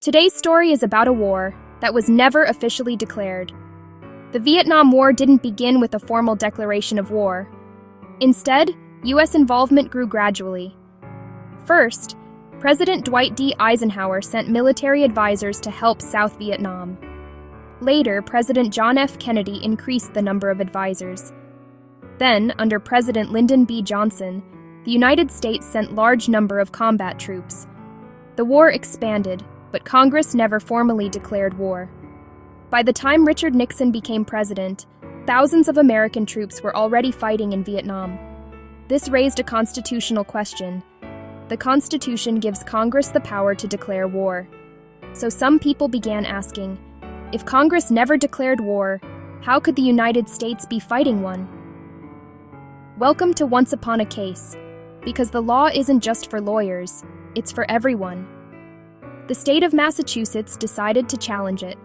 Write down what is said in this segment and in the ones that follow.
Today's story is about a war that was never officially declared. The Vietnam War didn't begin with a formal declaration of war. Instead, U.S. involvement grew gradually. First, President Dwight D. Eisenhower sent military advisors to help South Vietnam. Later, President John F. Kennedy increased the number of advisors. Then, under President Lyndon B. Johnson, the United States sent large number of combat troops. The war expanded, but Congress never formally declared war. By the time Richard Nixon became president, thousands of American troops were already fighting in Vietnam. This raised a constitutional question. The Constitution gives Congress the power to declare war. So some people began asking, if Congress never declared war, how could the United States be fighting one? Welcome to Once Upon a Case, because the law isn't just for lawyers, it's for everyone. The state of Massachusetts decided to challenge it.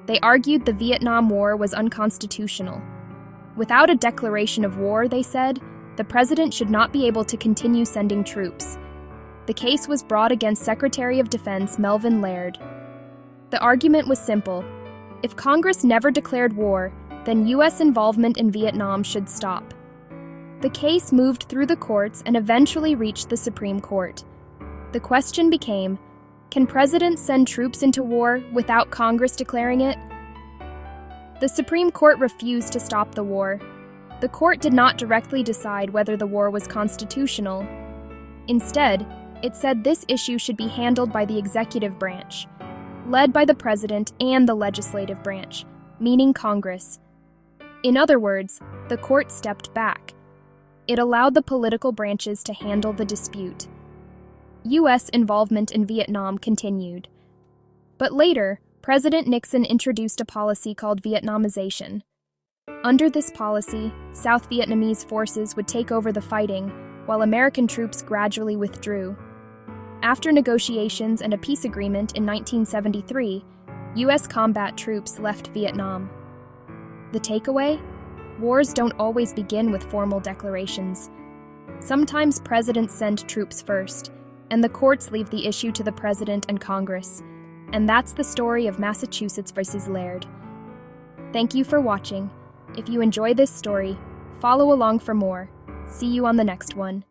They argued the Vietnam War was unconstitutional. Without a declaration of war, they said, the president should not be able to continue sending troops. The case was brought against Secretary of Defense Melvin Laird. The argument was simple. If Congress never declared war, then U.S. involvement in Vietnam should stop. The case moved through the courts and eventually reached the Supreme Court. The question became, can presidents send troops into war without Congress declaring it? The Supreme Court refused to stop the war. The court did not directly decide whether the war was constitutional. Instead, it said this issue should be handled by the executive branch, led by the president and the legislative branch, meaning Congress. In other words, the court stepped back. It allowed the political branches to handle the dispute. U.S. involvement in Vietnam continued. But later, President Nixon introduced a policy called Vietnamization. Under this policy, South Vietnamese forces would take over the fighting, while American troops gradually withdrew. After negotiations and a peace agreement in 1973, U.S. combat troops left Vietnam. The takeaway? Wars don't always begin with formal declarations. Sometimes presidents send troops first, and the courts leave the issue to the president and Congress. And that's the story of Massachusetts versus Laird. Thank you for watching. If you enjoy this story, follow along for more. See you on the next one.